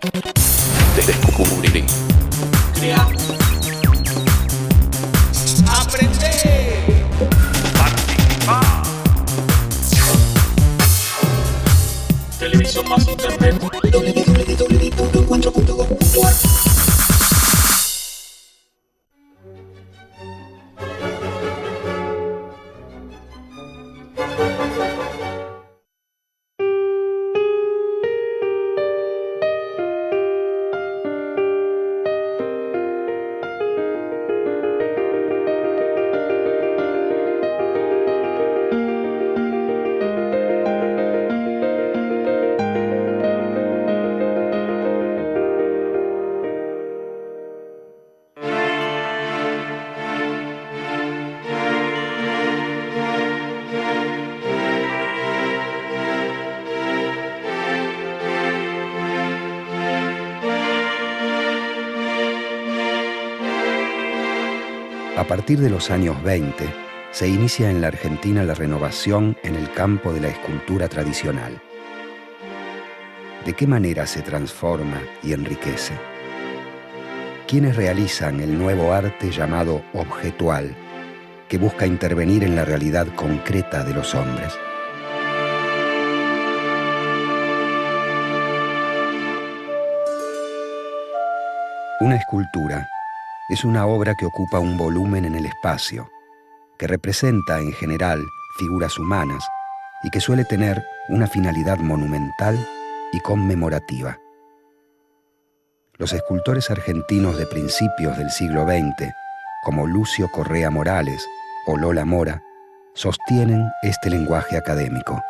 Descubrir. Crear. Aprender. Participar. Televisión más internet. www.encuentro.com.ar. A partir de los años 20, se inicia en la Argentina la renovación en el campo de la escultura tradicional. ¿De qué manera se transforma y enriquece? ¿Quiénes realizan el nuevo arte llamado objetual, que busca intervenir en la realidad concreta de los hombres? Una escultura es una obra que ocupa un volumen en el espacio, que representa en general figuras humanas y que suele tener una finalidad monumental y conmemorativa. Los escultores argentinos de principios del siglo XX, como Lucio Correa Morales o Lola Mora, sostienen este lenguaje académico.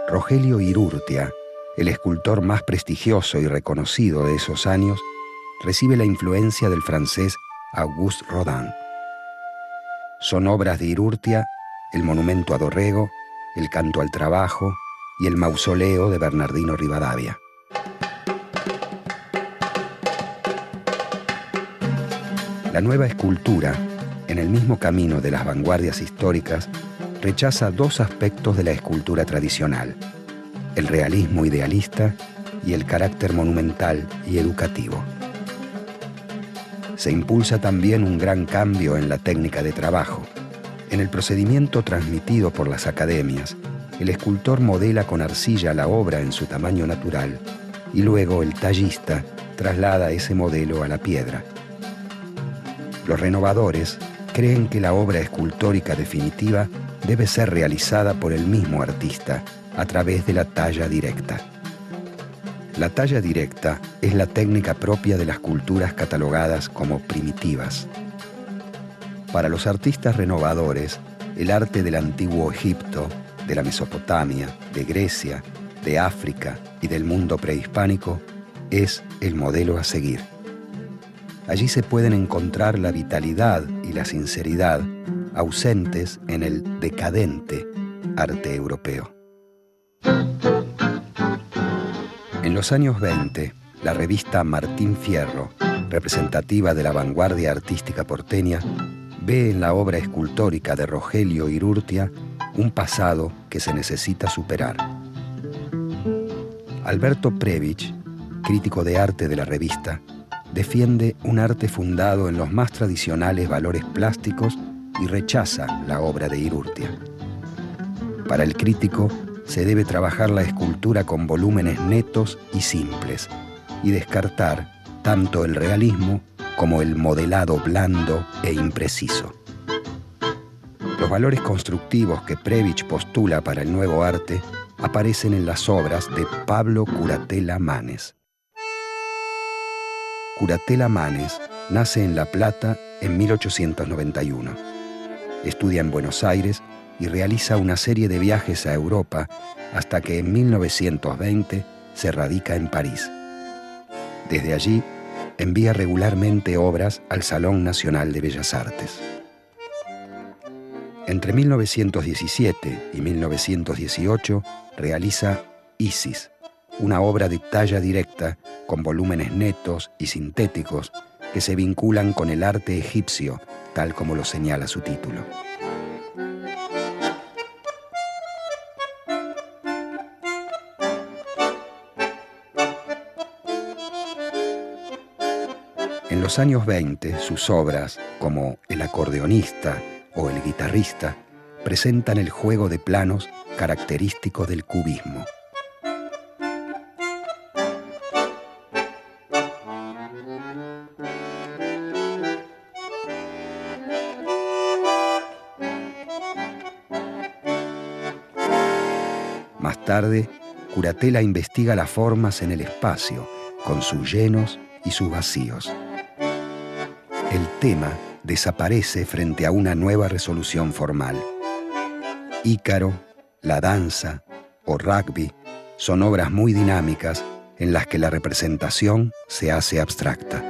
Rogelio Irurtia, el escultor más prestigioso y reconocido de esos años, recibe la influencia del francés Auguste Rodin. Son obras de Irurtia el monumento a Dorrego, el canto al trabajo y el mausoleo de Bernardino Rivadavia. La nueva escultura, en el mismo camino de las vanguardias históricas, rechaza dos aspectos de la escultura tradicional: el realismo idealista y el carácter monumental y educativo. Se impulsa también un gran cambio en la técnica de trabajo. En el procedimiento transmitido por las academias, el escultor modela con arcilla la obra en su tamaño natural y luego el tallista traslada ese modelo a la piedra. Los renovadores creen que la obra escultórica definitiva debe ser realizada por el mismo artista a través de la talla directa. La talla directa es la técnica propia de las culturas catalogadas como primitivas. Para los artistas renovadores, el arte del antiguo Egipto, de la Mesopotamia, de Grecia, de África y del mundo prehispánico es el modelo a seguir. Allí se pueden encontrar la vitalidad y la sinceridad ausentes en el decadente arte europeo. En los años 20, la revista Martín Fierro, representativa de la vanguardia artística porteña, ve en la obra escultórica de Rogelio Irurtia un pasado que se necesita superar. Alberto Previch, crítico de arte de la revista, defiende un arte fundado en los más tradicionales valores plásticos y rechaza la obra de Irurtia. Para el crítico, se debe trabajar la escultura con volúmenes netos y simples y descartar tanto el realismo como el modelado blando e impreciso. Los valores constructivos que Previch postula para el nuevo arte aparecen en las obras de Pablo Curatela Manes. Curatela Manes nace en La Plata en 1891. Estudia en Buenos Aires y realiza una serie de viajes a Europa hasta que en 1920 se radica en París. Desde allí, envía regularmente obras al Salón Nacional de Bellas Artes. Entre 1917 y 1918 realiza Isis, una obra de talla directa con volúmenes netos y sintéticos que se vinculan con el arte egipcio, tal como lo señala su título. En los años 20, sus obras, como El acordeonista o El guitarrista, presentan el juego de planos característico del cubismo. Más tarde, Curatela investiga las formas en el espacio, con sus llenos y sus vacíos. El tema desaparece frente a una nueva resolución formal. Ícaro, La danza o Rugby son obras muy dinámicas en las que la representación se hace abstracta.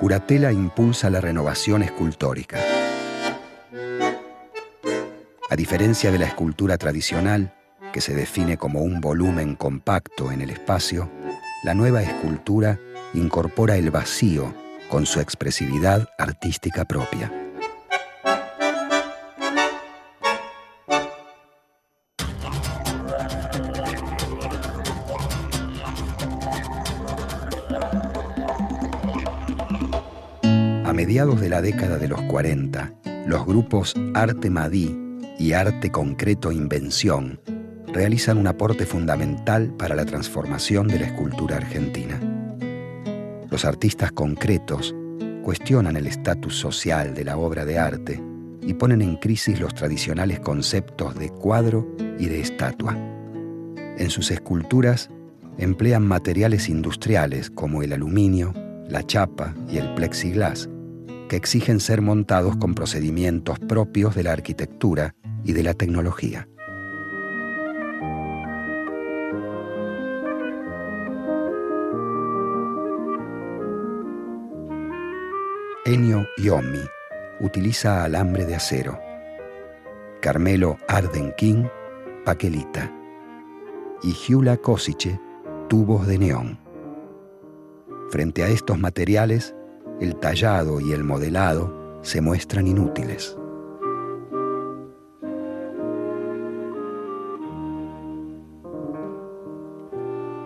Curatela impulsa la renovación escultórica. A diferencia de la escultura tradicional, que se define como un volumen compacto en el espacio, la nueva escultura incorpora el vacío con su expresividad artística propia. A mediados de la década de los 40, los grupos Arte Madí y Arte Concreto Invención realizan un aporte fundamental para la transformación de la escultura argentina. Los artistas concretos cuestionan el estatus social de la obra de arte y ponen en crisis los tradicionales conceptos de cuadro y de estatua. En sus esculturas emplean materiales industriales como el aluminio, la chapa y el plexiglás, que exigen ser montados con procedimientos propios de la arquitectura y de la tecnología. Ennio Iommi utiliza alambre de acero. Carmelo Arden-King, baquelita. Y Gyula Kosice, tubos de neón. Frente a estos materiales, el tallado y el modelado se muestran inútiles.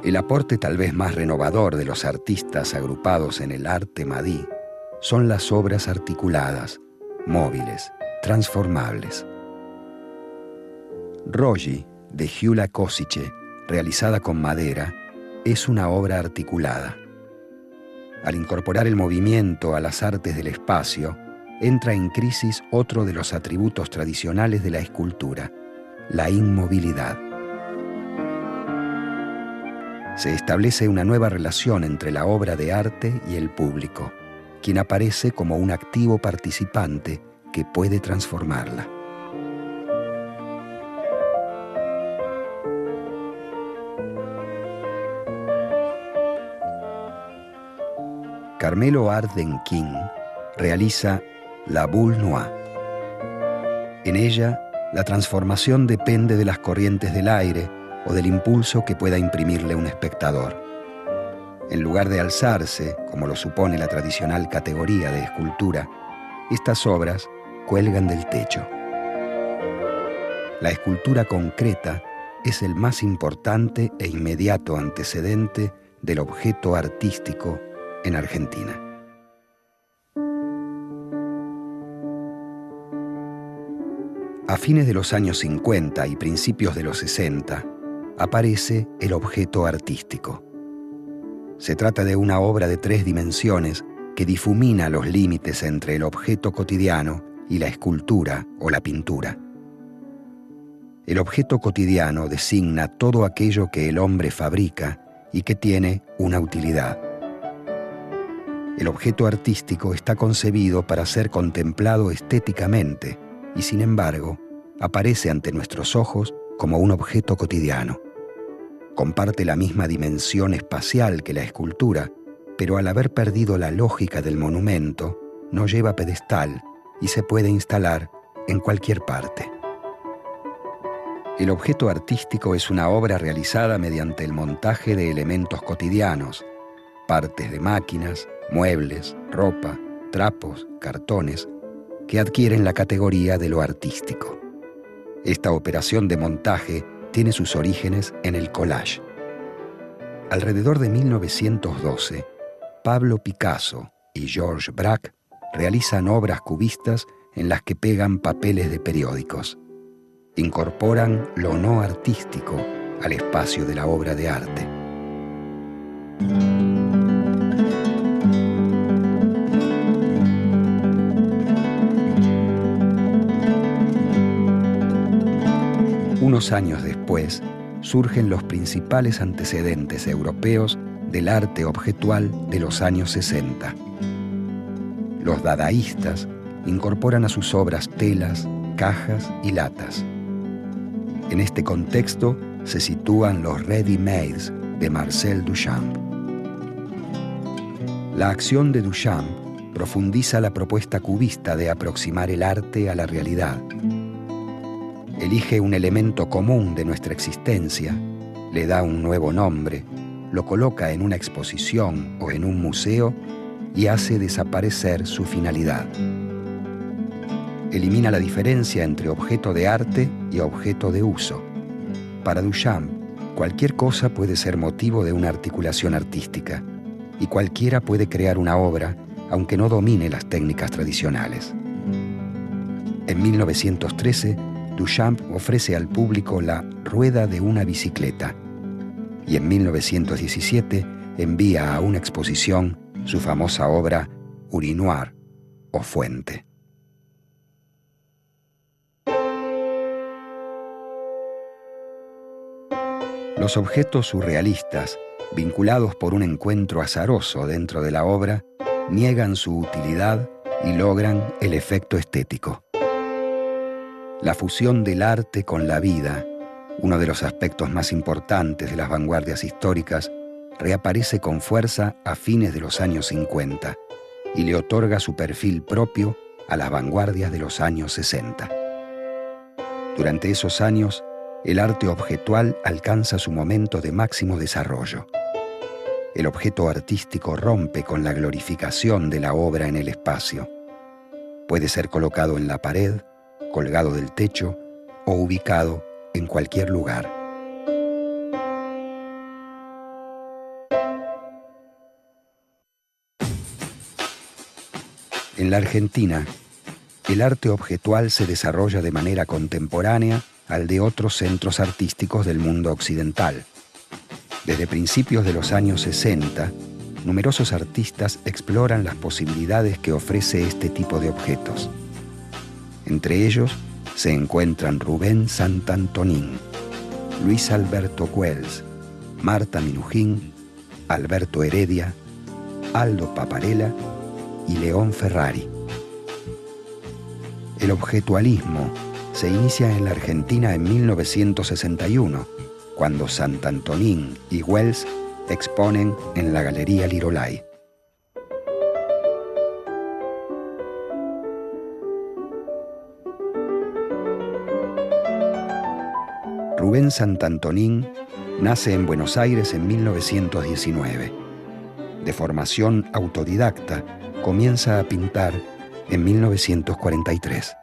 El aporte tal vez más renovador de los artistas agrupados en el arte madí son las obras articuladas, móviles, transformables. Rogi, de Gyula Kosice, realizada con madera, es una obra articulada. Al incorporar el movimiento a las artes del espacio, entra en crisis otro de los atributos tradicionales de la escultura, la inmovilidad. Se establece una nueva relación entre la obra de arte y el público, quien aparece como un activo participante que puede transformarla. Carmelo Arden-King realiza La Boule Noire. En ella, la transformación depende de las corrientes del aire o del impulso que pueda imprimirle un espectador. En lugar de alzarse, como lo supone la tradicional categoría de escultura, estas obras cuelgan del techo. La escultura concreta es el más importante e inmediato antecedente del objeto artístico en Argentina. A fines de los años 50 y principios de los 60, aparece el objeto artístico. Se trata de una obra de 3 dimensiones que difumina los límites entre el objeto cotidiano y la escultura o la pintura. El objeto cotidiano designa todo aquello que el hombre fabrica y que tiene una utilidad. El objeto artístico está concebido para ser contemplado estéticamente y, sin embargo, aparece ante nuestros ojos como un objeto cotidiano. Comparte la misma dimensión espacial que la escultura, pero al haber perdido la lógica del monumento, no lleva pedestal y se puede instalar en cualquier parte. El objeto artístico es una obra realizada mediante el montaje de elementos cotidianos, partes de máquinas, muebles, ropa, trapos, cartones, que adquieren la categoría de lo artístico. Esta operación de montaje tiene sus orígenes en el collage. Alrededor de 1912, Pablo Picasso y Georges Braque realizan obras cubistas en las que pegan papeles de periódicos. Incorporan lo no artístico al espacio de la obra de arte. Unos años después, surgen los principales antecedentes europeos del arte objetual de los años 60. Los dadaístas incorporan a sus obras telas, cajas y latas. En este contexto se sitúan los ready-mades de Marcel Duchamp. La acción de Duchamp profundiza la propuesta cubista de aproximar el arte a la realidad. Elige un elemento común de nuestra existencia, le da un nuevo nombre, lo coloca en una exposición o en un museo y hace desaparecer su finalidad. Elimina la diferencia entre objeto de arte y objeto de uso. Para Duchamp, cualquier cosa puede ser motivo de una articulación artística y cualquiera puede crear una obra aunque no domine las técnicas tradicionales. En 1913, Duchamp ofrece al público la rueda de una bicicleta y en 1917 envía a una exposición su famosa obra Urinoir o Fuente. Los objetos surrealistas, vinculados por un encuentro azaroso dentro de la obra, niegan su utilidad y logran el efecto estético. La fusión del arte con la vida, uno de los aspectos más importantes de las vanguardias históricas, reaparece con fuerza a fines de los años 50 y le otorga su perfil propio a las vanguardias de los años 60. Durante esos años, el arte objetual alcanza su momento de máximo desarrollo. El objeto artístico rompe con la glorificación de la obra en el espacio. Puede ser colocado en la pared, colgado del techo o ubicado en cualquier lugar. En la Argentina, el arte objetual se desarrolla de manera contemporánea al de otros centros artísticos del mundo occidental. Desde principios de los años 60, numerosos artistas exploran las posibilidades que ofrece este tipo de objetos. Entre ellos se encuentran Rubén Santantonin, Luis Alberto Güells, Marta Minujín, Alberto Heredia, Aldo Paparella y León Ferrari. El objetualismo se inicia en la Argentina en 1961, cuando Santantonin y Güells exponen en la Galería Lirolay. Rubén Santantonin nace en Buenos Aires en 1919. De formación autodidacta, comienza a pintar en 1943.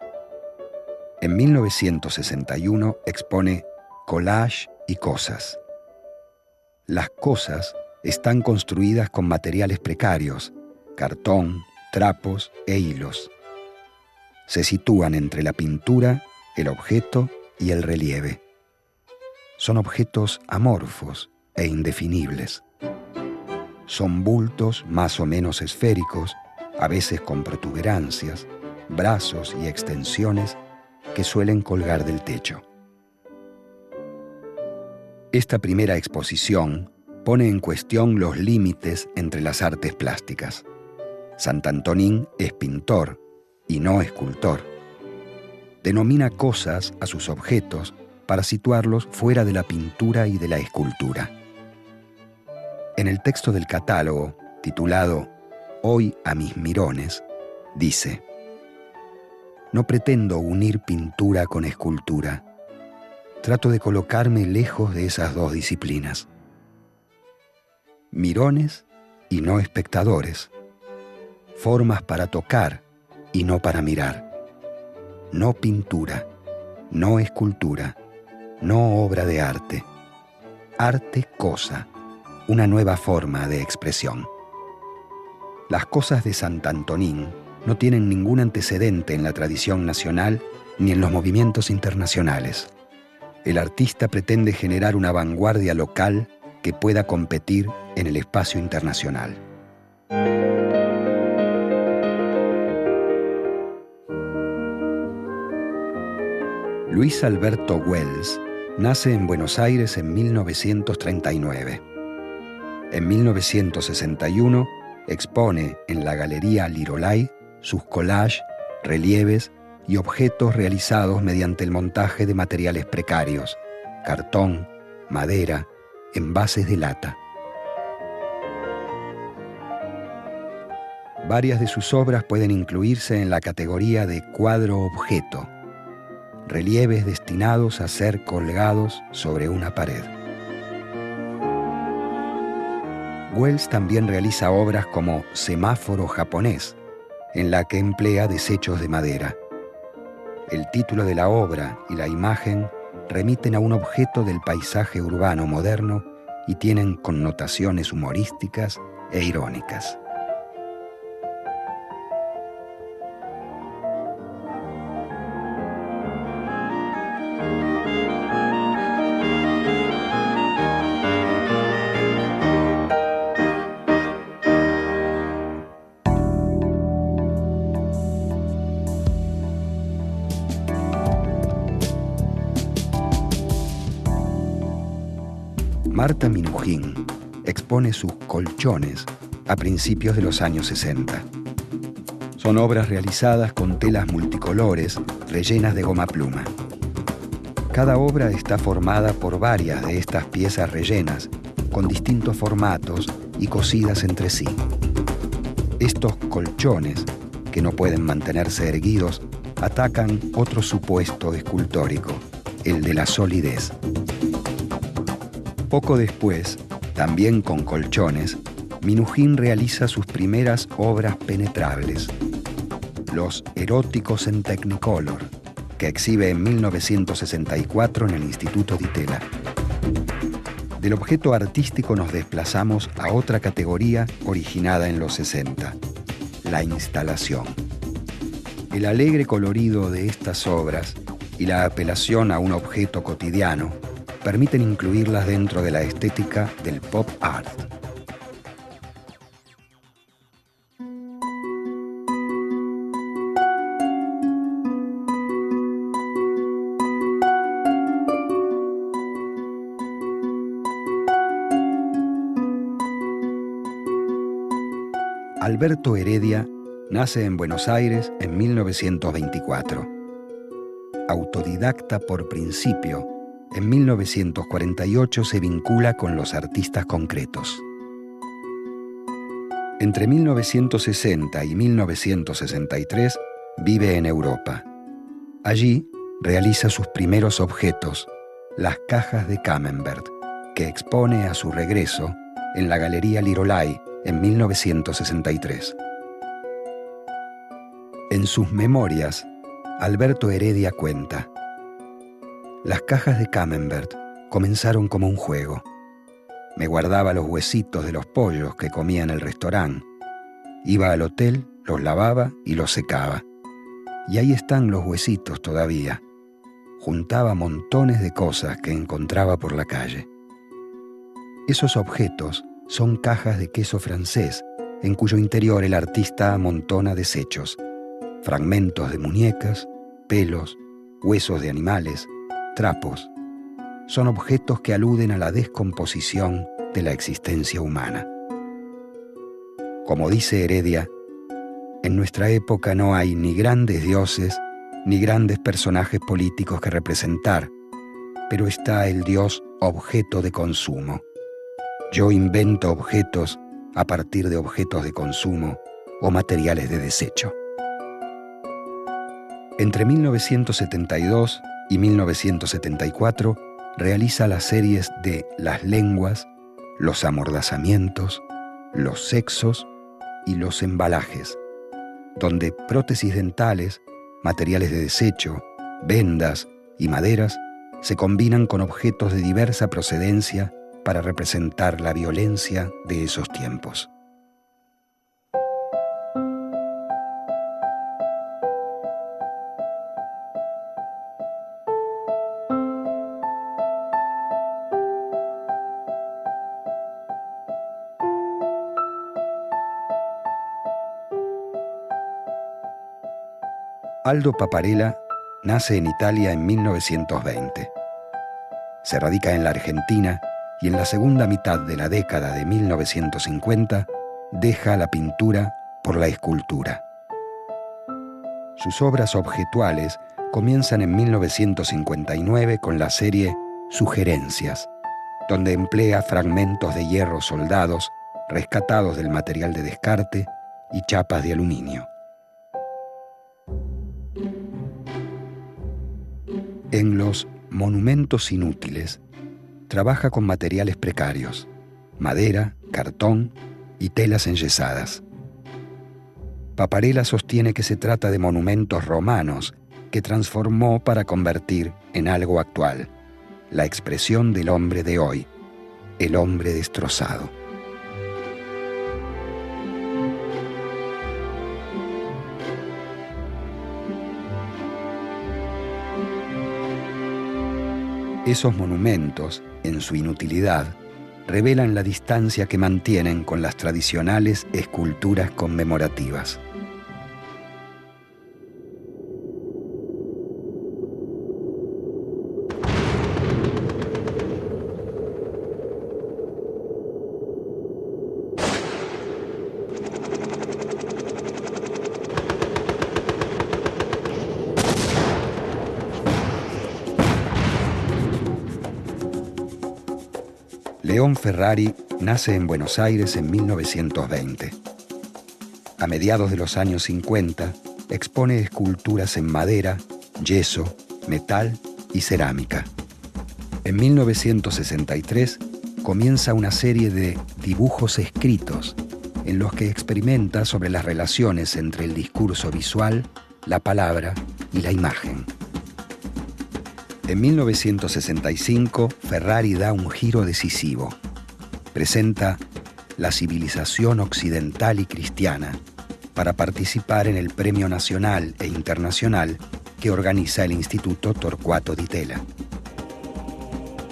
En 1961 expone Collage y Cosas. Las cosas están construidas con materiales precarios, cartón, trapos e hilos. Se sitúan entre la pintura, el objeto y el relieve. Son objetos amorfos e indefinibles. Son bultos más o menos esféricos, a veces con protuberancias, brazos y extensiones que suelen colgar del techo. Esta primera exposición pone en cuestión los límites entre las artes plásticas. Santantonin es pintor y no escultor. Denomina cosas a sus objetos para situarlos fuera de la pintura y de la escultura. En el texto del catálogo, titulado Hoy a mis mirones, dice: no pretendo unir pintura con escultura. Trato de colocarme lejos de esas dos disciplinas. Mirones y no espectadores. Formas para tocar y no para mirar. No pintura, no escultura, no obra de arte. Arte cosa, una nueva forma de expresión. Las cosas de Sant Antonín no tienen ningún antecedente en la tradición nacional ni en los movimientos internacionales. El artista pretende generar una vanguardia local que pueda competir en el espacio internacional. Luis Alberto Wells nace en Buenos Aires en 1939. En 1961 expone en la Galería Lirolai sus collages, relieves y objetos realizados mediante el montaje de materiales precarios, cartón, madera, envases de lata. Varias de sus obras pueden incluirse en la categoría de cuadro-objeto, relieves destinados a ser colgados sobre una pared. Wells también realiza obras como Semáforo japonés, en la que emplea desechos de madera. El título de la obra y la imagen remiten a un objeto del paisaje urbano moderno y tienen connotaciones humorísticas e irónicas. Marta Minujín expone sus colchones a principios de los años 60. Son obras realizadas con telas multicolores rellenas de goma pluma. Cada obra está formada por varias de estas piezas rellenas con distintos formatos y cosidas entre sí. Estos colchones, que no pueden mantenerse erguidos, atacan otro supuesto escultórico, el de la solidez. Poco después, también con colchones, Minujín realiza sus primeras obras penetrables, los eróticos en Technicolor, que exhibe en 1964 en el Instituto Di Tella. Del objeto artístico nos desplazamos a otra categoría originada en los 60, la instalación. El alegre colorido de estas obras y la apelación a un objeto cotidiano permiten incluirlas dentro de la estética del pop art. Alberto Heredia nace en Buenos Aires en 1924. Autodidacta por principio, en 1948 se vincula con los artistas concretos. Entre 1960 y 1963 vive en Europa. Allí realiza sus primeros objetos, las cajas de Camembert, que expone a su regreso en la Galería Lirolai en 1963. En sus memorias, Alberto Heredia cuenta: las cajas de Camembert comenzaron como un juego. Me guardaba los huesitos de los pollos que comía en el restaurante. Iba al hotel, los lavaba y los secaba. Y ahí están los huesitos todavía. Juntaba montones de cosas que encontraba por la calle. Esos objetos son cajas de queso francés, en cuyo interior el artista amontona desechos, fragmentos de muñecas, pelos, huesos de animales, trapos. Son objetos que aluden a la descomposición de la existencia humana. Como dice Heredia, en nuestra época no hay ni grandes dioses ni grandes personajes políticos que representar, pero está el dios objeto de consumo. Yo invento objetos a partir de objetos de consumo o materiales de desecho. Entre 1972 y 1974 realiza las series de Las lenguas, Los amordazamientos, Los sexos y Los embalajes, donde prótesis dentales, materiales de desecho, vendas y maderas se combinan con objetos de diversa procedencia para representar la violencia de esos tiempos. Aldo Paparella nace en Italia en 1920. Se radica en la Argentina y en la segunda mitad de la década de 1950 deja la pintura por la escultura. Sus obras objetuales comienzan en 1959 con la serie Sugerencias, donde emplea fragmentos de hierro soldados rescatados del material de descarte y chapas de aluminio. En los monumentos inútiles, trabaja con materiales precarios, madera, cartón y telas enyesadas. Paparella sostiene que se trata de monumentos romanos que transformó para convertir en algo actual, la expresión del hombre de hoy, el hombre destrozado. Esos monumentos, en su inutilidad, revelan la distancia que mantienen con las tradicionales esculturas conmemorativas. León Ferrari nace en Buenos Aires en 1920. A mediados de los años 50, expone esculturas en madera, yeso, metal y cerámica. En 1963 comienza una serie de dibujos escritos en los que experimenta sobre las relaciones entre el discurso visual, la palabra y la imagen. En 1965, Ferrari da un giro decisivo. Presenta La civilización occidental y cristiana para participar en el Premio Nacional e Internacional que organiza el Instituto Torcuato Di Tella.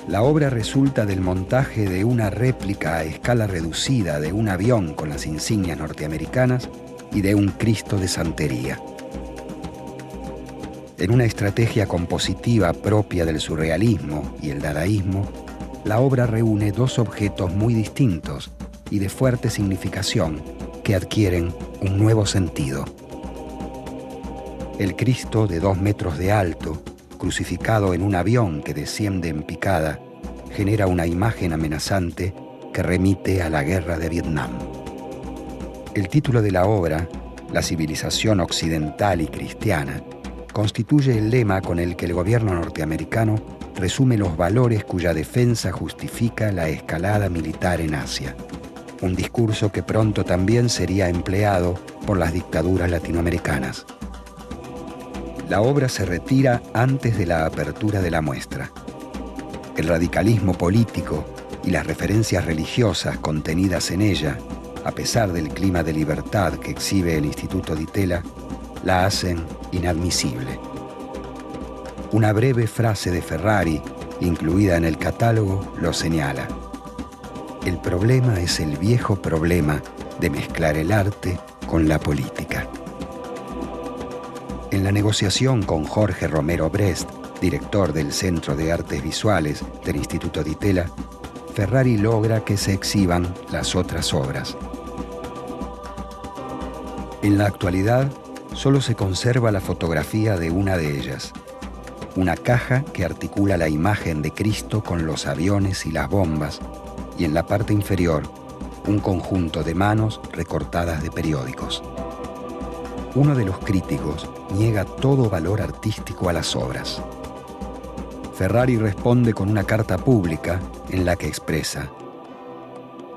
La obra resulta del montaje de una réplica a escala reducida de un avión con las insignias norteamericanas y de un Cristo de santería. En una estrategia compositiva propia del surrealismo y el dadaísmo, la obra reúne dos objetos muy distintos y de fuerte significación que adquieren un nuevo sentido. El Cristo de 2 metros de alto, crucificado en un avión que desciende en picada, genera una imagen amenazante que remite a la guerra de Vietnam. El título de la obra, La civilización occidental y cristiana, constituye el lema con el que el gobierno norteamericano resume los valores cuya defensa justifica la escalada militar en Asia. Un discurso que pronto también sería empleado por las dictaduras latinoamericanas. La obra se retira antes de la apertura de la muestra. El radicalismo político y las referencias religiosas contenidas en ella, a pesar del clima de libertad que exhibe el Instituto Di Tella, la hacen inadmisible. Una breve frase de Ferrari, incluida en el catálogo, lo señala. El problema es el viejo problema de mezclar el arte con la política. En la negociación con Jorge Romero Brest, director del Centro de Artes Visuales del Instituto Di Tella, Ferrari logra que se exhiban las otras obras. En la actualidad, solo se conserva la fotografía de una de ellas, una caja que articula la imagen de Cristo con los aviones y las bombas, y en la parte inferior, un conjunto de manos recortadas de periódicos. Uno de los críticos niega todo valor artístico a las obras. Ferrari responde con una carta pública en la que expresa: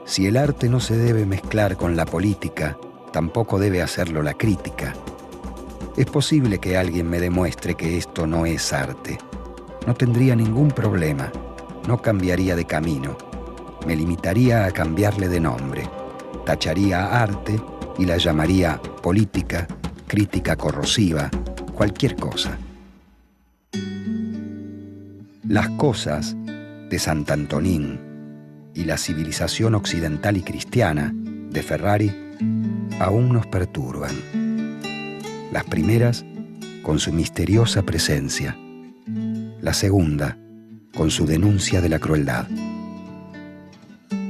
si el arte no se debe mezclar con la política, tampoco debe hacerlo la crítica. Es posible que alguien me demuestre que esto no es arte. No tendría ningún problema, no cambiaría de camino. Me limitaría a cambiarle de nombre. Tacharía a arte y la llamaría política, crítica corrosiva, cualquier cosa. Las cosas de Sant'Antonin y la civilización occidental y cristiana de Ferrari aún nos perturban. Las primeras con su misteriosa presencia. La segunda, con su denuncia de la crueldad.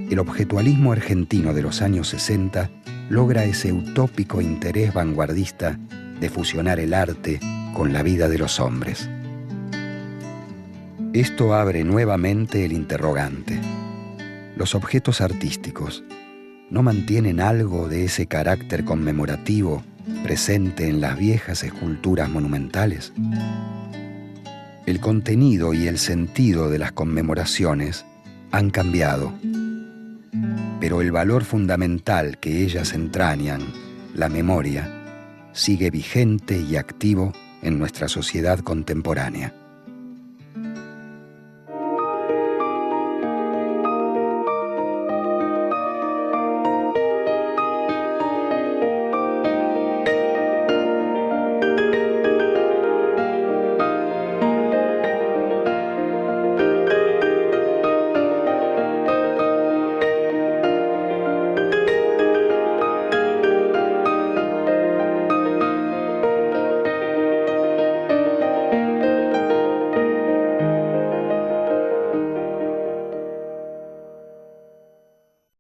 El objetualismo argentino de los años 60 logra ese utópico interés vanguardista de fusionar el arte con la vida de los hombres. Esto abre nuevamente el interrogante. ¿Los objetos artísticos no mantienen algo de ese carácter conmemorativo presente en las viejas esculturas monumentales? El contenido y el sentido de las conmemoraciones han cambiado, pero el valor fundamental que ellas entrañan, la memoria, sigue vigente y activo en nuestra sociedad contemporánea.